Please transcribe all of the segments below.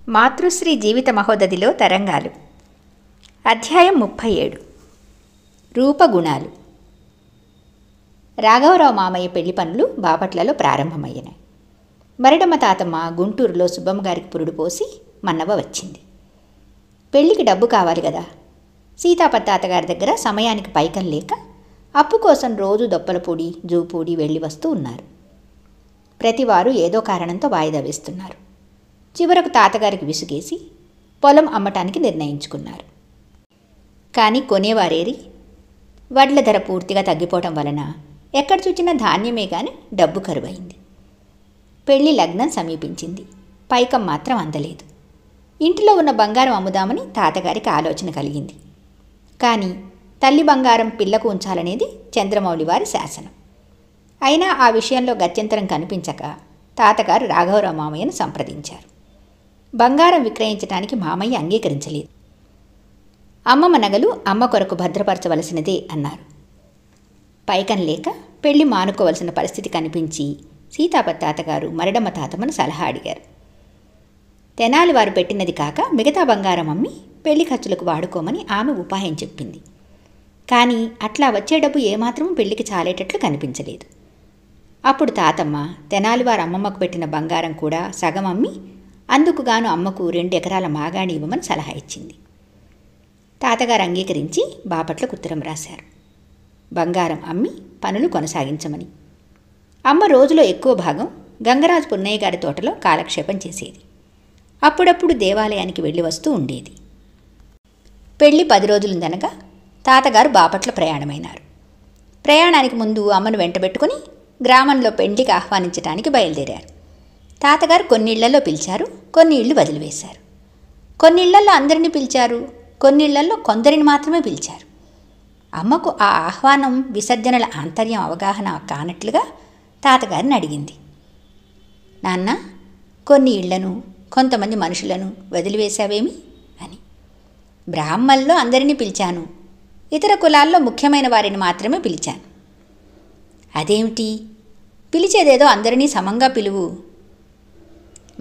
మాతృశ్రీ జీవిత మహోదధిలో తరంగాలు. అధ్యాయం 37. రూపగుణాలు. రాఘవరావు మామయ్య పెళ్లి పనులు బాపట్లలో ప్రారంభమయ్యాయి. మరిడమ్మ తాతమ్మ గుంటూరులో సుబ్బమ్మగారికి పురుడు పోసి మన్నవ వచ్చింది. పెళ్లికి డబ్బు కావాలి కదా. సీతాపతి తాతగారి దగ్గర సమయానికి పైకం లేక అప్పు కోసం రోజు దొప్పలపూడి జూపూడి వెళ్ళి వస్తూ ఉన్నారు. ప్రతివారు ఏదో కారణంతో వాయిదా వేస్తున్నారు. చివరకు తాతగారికి విసుగేసి పొలం అమ్మటానికి నిర్ణయించుకున్నారు. కానీ కొనేవారేరి? వడ్ల ధర పూర్తిగా తగ్గిపోవటం వలన ఎక్కడ చూచినా ధాన్యమే కానీ డబ్బు కరువైంది. పెళ్లి లగ్నం సమీపించింది. పైకం మాత్రం అందలేదు. ఇంటిలో ఉన్న బంగారం అమ్ముదామని తాతగారికి ఆలోచన కలిగింది. కానీ తల్లి బంగారం పిల్లకు ఉంచాలనేది చంద్రమౌళి వారి శాసనం. అయినా ఆ విషయంలో గత్యంతరం కనిపించక తాతగారు రాఘవరావు మామయ్యను సంప్రదించారు. బంగారం విక్రయించడానికి మామయ్య అంగీకరించలేదు. అమ్మమ్మ నగలు అమ్మ కొరకు భద్రపరచవలసినదే అన్నారు. పైకం లేక పెళ్లి మానుకోవలసిన పరిస్థితి కనిపించి సీతాపతి తాతగారు మరిడమ్మ తాతమ్మను సలహా అడిగారు. తెనాలి వారు పెట్టినది కాక మిగతా బంగారం అమ్మి పెళ్లి ఖర్చులకు వాడుకోమని ఆమె ఉపాయం చెప్పింది. కానీ అట్లా వచ్చే డబ్బు ఏమాత్రం పెళ్లికి చాలేటట్లు కనిపించలేదు. అప్పుడు తాతమ్మ తెనాలి వారు అమ్మమ్మకు పెట్టిన బంగారం కూడా సగం అమ్మి అందుకుగాను అమ్మకు 2 ఎకరాల మాగాణి ఇవ్వమని సలహా ఇచ్చింది. తాతగారు అంగీకరించి బాపట్లకు ఉత్తరం రాశారు. బంగారం అమ్మి పనులు కొనసాగించమని. అమ్మ రోజులో ఎక్కువ భాగం గంగరాజు పున్నయ్య గారి తోటలో కాలక్షేపం చేసేది. అప్పుడప్పుడు దేవాలయానికి వెళ్ళి వస్తూ ఉండేది. పెళ్లి 10 రోజులుందనగా తాతగారు బాపట్ల ప్రయాణమైనారు. ప్రయాణానికి ముందు అమ్మను వెంటబెట్టుకుని గ్రామంలో పెండ్లికి ఆహ్వానించడానికి బయలుదేరారు. తాతగారు కొన్ని ఇళ్లలో పిలిచారు, కొన్ని ఇళ్లు వదిలివేశారు. కొన్ని ఇళ్లలో అందరినీ పిలిచారు, కొన్ని ఇళ్లలో కొందరిని మాత్రమే పిలిచారు. అమ్మకు ఆ ఆహ్వానం విసర్జనల ఆంతర్యం అవగాహన కానట్లుగా తాతగారిని అడిగింది. నాన్న, కొన్ని ఇళ్లను కొంతమంది మనుషులను వదిలివేశావేమి అని. బ్రాహ్మల్లో అందరినీ పిలిచాను, ఇతర కులాల్లో ముఖ్యమైన వారిని మాత్రమే పిలిచాను. అదేమిటి? పిలిచేదేదో అందరినీ సమంగా పిలువు.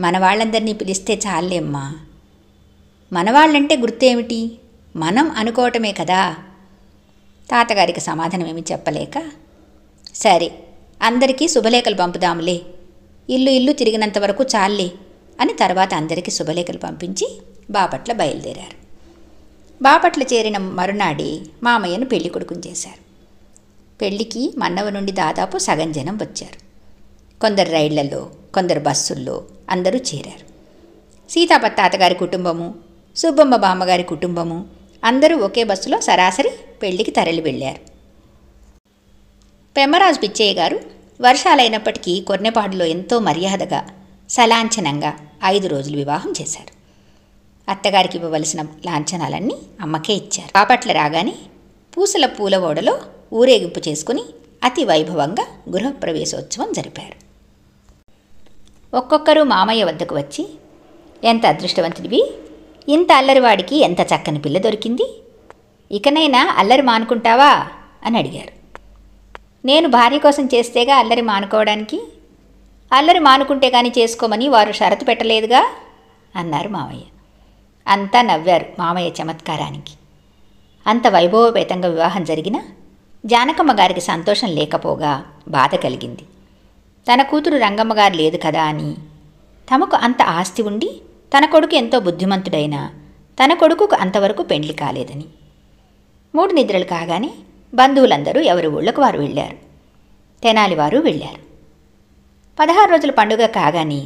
మన వాళ్ళందరినీ పిలిస్తే చాలేమ్మా. మనవాళ్ళంటే గుర్తేమిటి? మనం అనుకోవటమే కదా. తాతగారికి సమాధానం ఏమి చెప్పలేక, సరే అందరికీ శుభలేఖలు పంపుదాములే, ఇల్లు ఇల్లు తిరిగినంత వరకు చాలే అని తర్వాత అందరికీ శుభలేఖలు పంపించి బాపట్ల బయలుదేరారు. బాపట్ల చేరిన మరునాడే మామయ్యను పెళ్లి కొడుకుని చేశారు. పెళ్లికి మన్నవ నుండి దాదాపు సగం జనం వచ్చారు. కొందరు రైళ్లలో, కొందరు బస్సుల్లో అందరూ చేరారు. సీతాపతి తాతగారి కుటుంబము, సుబ్బమ్మ బామ్మగారి కుటుంబము అందరూ ఒకే బస్సులో సరాసరి పెళ్లికి తరలి వెళ్ళారు. పెమ్మరాజు పిచ్చయ్య గారు వర్షాలైనప్పటికీ కొర్నెపాడులో ఎంతో మర్యాదగా సలాంఛనంగా 5 రోజులు వివాహం చేశారు. అత్తగారికి ఇవ్వవలసిన లాంఛనాలన్నీ అమ్మకే ఇచ్చారు. బాపట్ల రాగానే పూసల పూల ఓడలో ఊరేగింపు చేసుకుని అతి వైభవంగా గృహప్రవేశోత్సవం జరిపారు. ఒక్కొక్కరు మామయ్య వద్దకు వచ్చి, ఎంత అదృష్టవంతుడివి, ఇంత అల్లరివాడికి ఎంత చక్కని పిల్ల దొరికింది, ఇకనైనా అల్లరి మానుకుంటావా అని అడిగారు. నేను భార్య కోసం చేస్తేగా అల్లరి మానుకోవడానికి, అల్లరి మానుకుంటే కానీ చేసుకోమని వారు షరతు పెట్టలేదుగా అన్నారు మామయ్య. అంతా నవ్వారు మామయ్య చమత్కారానికి. అంత వైభవపేతంగా వివాహం జరిగినా జానకమ్మ గారికి సంతోషం లేకపోగా బాధ కలిగింది. తన కూతురు రంగమ్మగారు లేదు కదా అని, తమకు అంత ఆస్తి ఉండి తన కొడుకు ఎంతో బుద్ధిమంతుడైనా తన కొడుకుకు అంతవరకు పెండ్లి కాలేదని. 3 నిద్రలు కాగానే బంధువులందరూ ఎవరి ఊళ్ళకు వారు వెళ్ళారు. తెనాలి వారు వెళ్ళారు. 16 రోజుల పండుగ కాగానే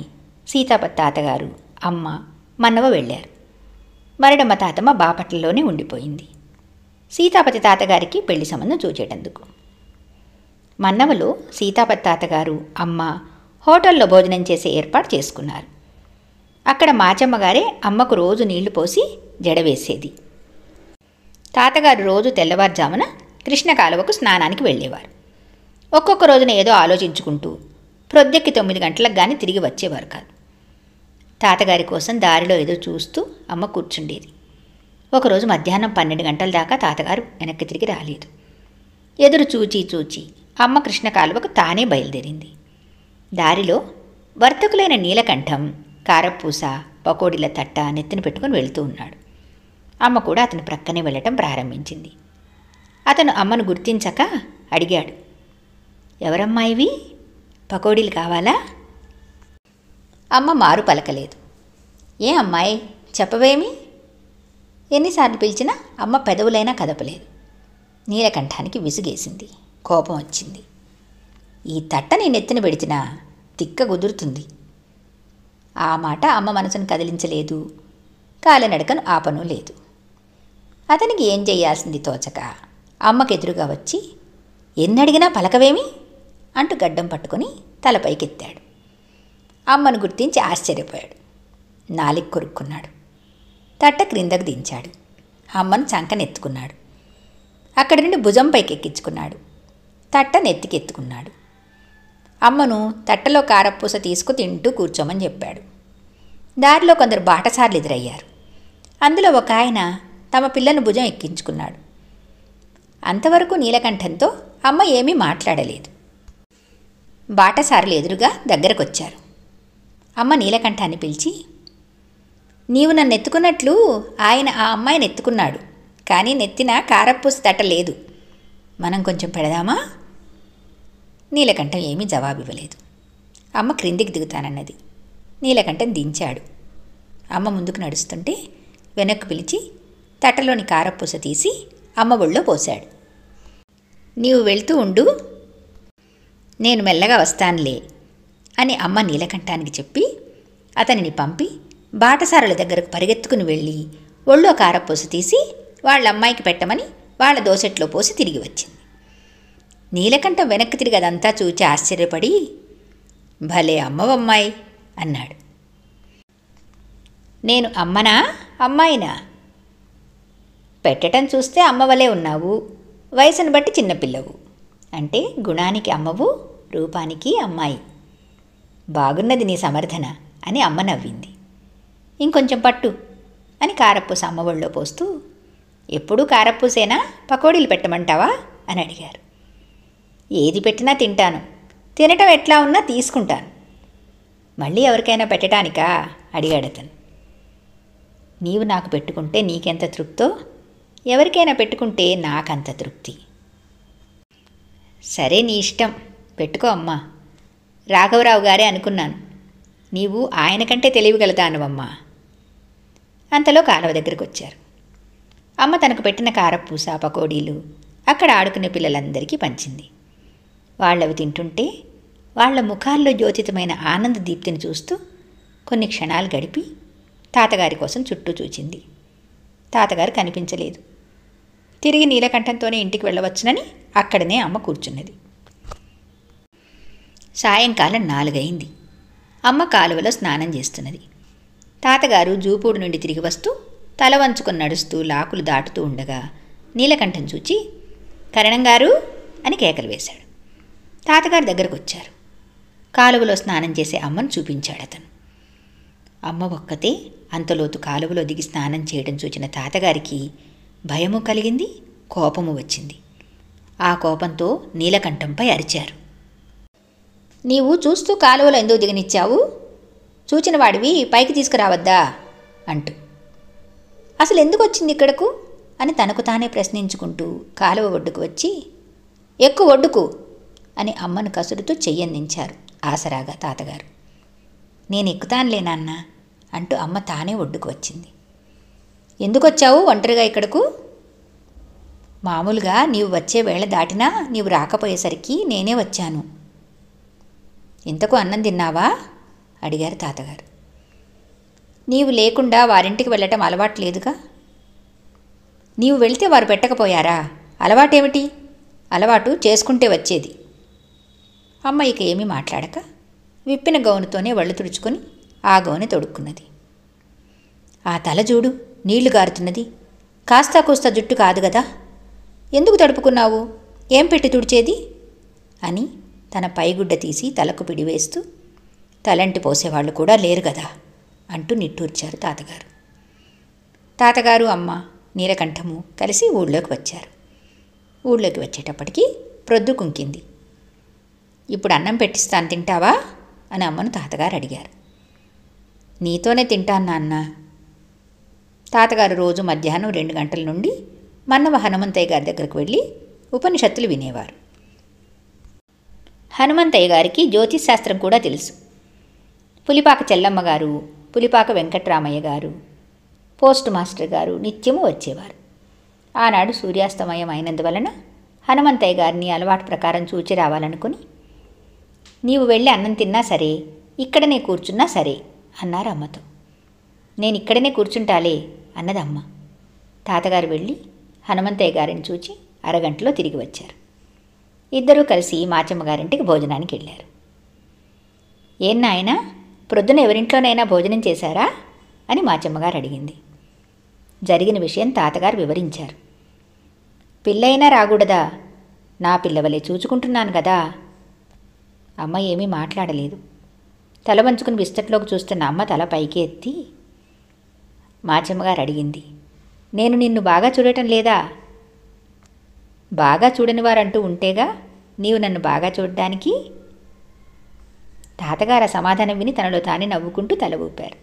సీతాపతి తాతగారు, అమ్మ, మన్నవ వెళ్ళారు. మరిడమ్మ తాతమ్మ బాపట్లలోనే ఉండిపోయింది సీతాపతి తాతగారికి పెళ్లి సంబంధం చూచేటందుకు. మన్నవలో సీతాపతి తాతగారు, అమ్మ హోటల్లో భోజనం చేసే ఏర్పాటు చేసుకున్నారు. అక్కడ మాచమ్మగారే అమ్మకు రోజు నీళ్లు పోసి జడవేసేది. తాతగారు రోజు తెల్లవారుజామున కృష్ణ కాలువకు స్నానానికి వెళ్ళేవారు. ఒక్కొక్క రోజున ఏదో ఆలోచించుకుంటూ ప్రొద్దెక్కి 9 గంటలకు కానీ తిరిగి వచ్చేవారు కాదు. తాతగారి కోసం దారిలో ఏదో చూస్తూ అమ్మ కూర్చుండేది. ఒకరోజు మధ్యాహ్నం 12 గంటల దాకా తాతగారు వెనక్కి తిరిగి రాలేదు. ఎదురు చూచి అమ్మ కృష్ణ కాలువకు తానే బయలుదేరింది. దారిలో వర్తకులైన నీలకంఠం కారపూస పకోడీల తట్ట నెత్తిన పెట్టుకుని వెళుతూ ఉన్నాడు. అమ్మ కూడా అతని ప్రక్కనే వెళ్ళటం ప్రారంభించింది. అతను అమ్మను గుర్తించక అడిగాడు, ఎవరమ్మా ఇవి? పకోడీలు కావాలా? అమ్మ మారు పలకలేదు. ఏ అమ్మాయి, చెప్పవేమి? ఎన్నిసార్లు పిలిచినా అమ్మ పెదవులైనా కదపలేదు. నీలకంఠానికి విసుగేసింది, కోపం వచ్చింది. ఈ తట్ట నేను ఎత్తిన పెడిచినా తిక్క కుదురుతుంది. ఆ మాట అమ్మ మనసును కదిలించలేదు, కాలినడకను ఆపను లేదు. అతనికి ఏం చెయ్యాల్సింది తోచక అమ్మకెదురుగా వచ్చి, ఎన్నడిగినా పలకవేమి అంటూ గడ్డం పట్టుకొని తలపైకెత్తాడు. అమ్మను గుర్తించి ఆశ్చర్యపోయాడు. నాలిక కొరుక్కున్నాడు. తట్ట క్రిందకు దించాడు. అమ్మను చంకనెత్తుకున్నాడు. అక్కడి నుండి భుజం పైకెక్కించుకున్నాడు. తట్ట నెత్తికెత్తుకున్నాడు. అమ్మను తట్టలో కారపూస తీసుకు తింటూ కూర్చోమని చెప్పాడు. దారిలో కొందరు బాటసార్లు ఎదురయ్యారు. అందులో ఒక ఆయన తమ పిల్లను భుజం ఎక్కించుకున్నాడు. అంతవరకు నీలకంఠంతో అమ్మ ఏమీ మాట్లాడలేదు. బాటసారులు ఎదురుగా దగ్గరకొచ్చారు. అమ్మ నీలకంఠాన్ని పిలిచి, నీవు నన్ను ఎత్తుకున్నట్లు ఆయన ఆ అమ్మాయిని ఎత్తుకున్నాడు, కానీ నెత్తిన కారపూస తట్ట లేదు. మనం కొంచెం పెడదామా? నీలకంఠం ఏమీ జవాబివ్వలేదు. అమ్మ క్రిందికి దిగుతానన్నది. నీలకంఠం దించాడు. అమ్మ ముందుకు నడుస్తుంటే వెనక్కు పిలిచి తట్టలోని కారపూస తీసి అమ్మ ఒళ్ళో పోశాడు. నీవు వెళ్తూ ఉండు, నేను మెల్లగా వస్తానులే అని అమ్మ నీలకంఠానికి చెప్పి అతనిని పంపి బాటసారుల దగ్గరకు పరిగెత్తుకుని వెళ్ళి ఒళ్ళో కారపూస తీసి వాళ్ళ అమ్మాయికి పెట్టమని వాళ్ళ దోసెట్లో పోసి తిరిగి వచ్చింది. నీలకంఠం వెనక్కి తిరిగి అదంతా చూచి ఆశ్చర్యపడి, భలే అమ్మవమ్మాయి అన్నాడు. నేను అమ్మనా అమ్మాయినా? పెట్టటం చూస్తే అమ్మవలే ఉన్నావు, వయసును బట్టి చిన్నపిల్లవు. అంటే గుణానికి అమ్మవు, రూపానికి అమ్మాయి. బాగున్నది నీ సమర్థన అని అమ్మ నవ్వింది. ఇంకొంచెం పట్టు అని కారపూస అమ్మ ఒళ్ళో పోస్తూ, ఎప్పుడూ కారపూసేనా, పకోడీలు పెట్టమంటావా అని అడిగారు. ఏది పెట్టినా తింటాను, తినటం ఎట్లా ఉన్నా తీసుకుంటాను. మళ్ళీ ఎవరికైనా పెట్టడానికా అడిగాడతను. నీవు నాకు పెట్టుకుంటే నీకెంత తృప్తో, ఎవరికైనా పెట్టుకుంటే నాకంత తృప్తి. సరే నీ ఇష్టం, పెట్టుకో అమ్మా. రాఘవరావు గారే అనుకున్నాను, నీవు ఆయన కంటే తెలివిగలదానువమ్మా. అంతలో కాలువ దగ్గరికి వచ్చారు. అమ్మ తనకు పెట్టిన కారపూస పకోడీలు అక్కడ ఆడుకునే పిల్లలందరికీ పంచింది. వాళ్ళవి తింటుంటే వాళ్ల ముఖాల్లో జ్యోతితమైన ఆనంద దీప్తిని చూస్తూ కొన్ని క్షణాలు గడిపి తాతగారి కోసం చుట్టూ చూచింది. తాతగారు కనిపించలేదు. తిరిగి నీలకంఠంతోనే ఇంటికి వెళ్ళవచ్చునని అక్కడనే అమ్మ కూర్చున్నది. సాయంకాలం 4 అయింది. అమ్మ కాలువలో స్నానం చేస్తున్నది. తాతగారు జూపూడు నుండి తిరిగి వస్తూ తల వంచుకొని నడుస్తూ లాకులు దాటుతూ ఉండగా నీలకంఠం చూచి, కరణంగారు అని కేకలు వేశాడు. తాతగారి దగ్గరకు వచ్చారు. కాలువలో స్నానం చేసే అమ్మను చూపించాడు అతను. అమ్మ ఒక్కతే అంతలోతు కాలువలో దిగి స్నానం చేయడం చూచిన తాతగారికి భయము కలిగింది, కోపము వచ్చింది. ఆ కోపంతో నీలకంఠంపై అరిచారు. నీవు చూస్తూ కాలువలో ఎందుకు దిగనిచ్చావు? చూచిన వాడివి పైకి తీసుకురావద్దా అంటూ. అసలు ఎందుకు వచ్చింది ఇక్కడకు అని తనకు తానే ప్రశ్నించుకుంటూ కాలువ ఒడ్డుకు వచ్చి, ఎక్కు ఒడ్డుకు అని అమ్మను కసురుతూ చెయ్యందించారు ఆసరాగా తాతగారు. నేను ఎక్కుతానులే నాన్న అంటూ అమ్మ తానే ఒడ్డుకు వచ్చింది. ఎందుకొచ్చావు ఒంటరిగా ఇక్కడకు? మామూలుగా నీవు వచ్చే వేళ దాటినా నీవు రాకపోయేసరికి నేనే వచ్చాను. ఇంతకు అన్నం తిన్నావా అడిగారు తాతగారు. నీవు లేకుండా వారింటికి వెళ్ళటం అలవాటు లేదుగా. నీవు వెళితే వారు పెట్టకపోయారా? అలవాటేమిటి? అలవాటు చేసుకుంటే వచ్చేది. అమ్మ ఇక ఏమీ మాట్లాడక విప్పిన గౌనుతోనే వళ్ళు తుడుచుకొని ఆ గౌను తొడుక్కున్నది. ఆ తల చూడు, నీళ్లు గారుతున్నది. కాస్తా కూస్తా జుట్టు కాదు కదా, ఎందుకు తడుపుకున్నావు? ఏం పెట్టి తుడిచేది అని తన పైగుడ్డ తీసి తలకు పిడివేస్తూ, తలంటి పోసేవాళ్ళు కూడా లేరు కదా అంటూ నిట్టూర్చారు తాతగారు. తాతగారు అమ్మ నీలకంఠము కలిసి ఊళ్ళోకి వచ్చారు. ఊళ్ళోకి వచ్చేటప్పటికి ప్రొద్దు కుంకింది. ఇప్పుడు అన్నం పెట్టిస్తాను, తింటావా అని అమ్మను తాతగారు అడిగారు. నీతోనే తింటాను నాన్న. తాతగారు రోజు మధ్యాహ్నం 2 గంటల నుండి మన్నవ హనుమంతయ్య గారి దగ్గరకు వెళ్ళి ఉపనిషత్తులు వినేవారు. హనుమంతయ్య గారికి జ్యోతిశాస్త్రం కూడా తెలుసు. పులిపాక చెల్లమ్మ గారు, పులిపాక వెంకట్రామయ్య గారు, పోస్ట్ మాస్టర్ గారు నిత్యము వచ్చేవారు. ఆనాడు సూర్యాస్తమయం అయినందువలన హనుమంతయ్య గారిని అలవాటు ప్రకారం చూచి రావాలనుకుని, నీవు వెళ్ళి అన్నం తిన్నా సరే, ఇక్కడనే కూర్చున్నా సరే అన్నారు అమ్మతో. నేను ఇక్కడనే కూర్చుంటాలే అన్నది అమ్మ. తాతగారు వెళ్ళి హనుమంతయ్య గారిని చూచి అరగంటలో తిరిగి వచ్చారు. ఇద్దరూ కలిసి మాచమ్మ గారింటికి భోజనానికి వెళ్ళారు. ఏం నాయనా, ప్రొద్దున ఎవరింట్లోనైనా భోజనం చేశారా అని మాచమ్మగారు అడిగింది. జరిగిన విషయం తాతగారు వివరించారు. పిల్లైనా రాకూడదా? నా పిల్లవలే చూచుకుంటున్నాను కదా. అమ్మ ఏమీ మాట్లాడలేదు. తల వంచుకుని బిస్తట్లోకి చూస్తున్న అమ్మ తల పైకి ఎత్తి మాచమ్మగారు అడిగింది, నేను నిన్ను బాగా చూడటం లేదా? బాగా చూడని వారంటూ ఉంటేగా నీవు నన్ను బాగా చూడడానికి. తాతగారు ఆ సమాధానం విని తనలో తానే నవ్వుకుంటూ తల ఊపారు.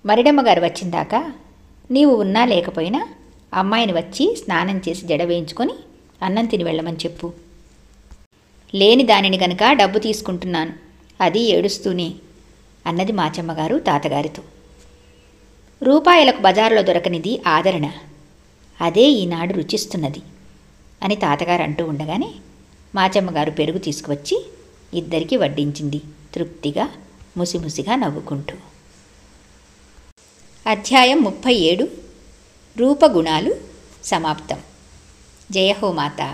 మరిడమ్మగారు వచ్చిందాకా నీవు ఉన్నా లేకపోయినా అమ్మాయిని వచ్చి స్నానం చేసి జడ వేయించుకొని అన్నం తిని వెళ్ళమని చెప్పు. లేని దానిని గనక డబ్బు తీసుకుంటున్నాను, అది ఏడుస్తూనే అన్నది మాచమ్మగారు తాతగారితో. రూపాయలకు బజారులో దొరకనిది ఆదరణ, అదే ఈనాడు రుచిస్తున్నది అని తాతగారు అంటూ ఉండగానే మాచమ్మగారు పెరుగు తీసుకువచ్చి ఇద్దరికీ వడ్డించింది, తృప్తిగా ముసిముసిగా నవ్వుకుంటూ. అధ్యాయం 37 రూపగుణాలు సమాప్తం. జయహో మాతా.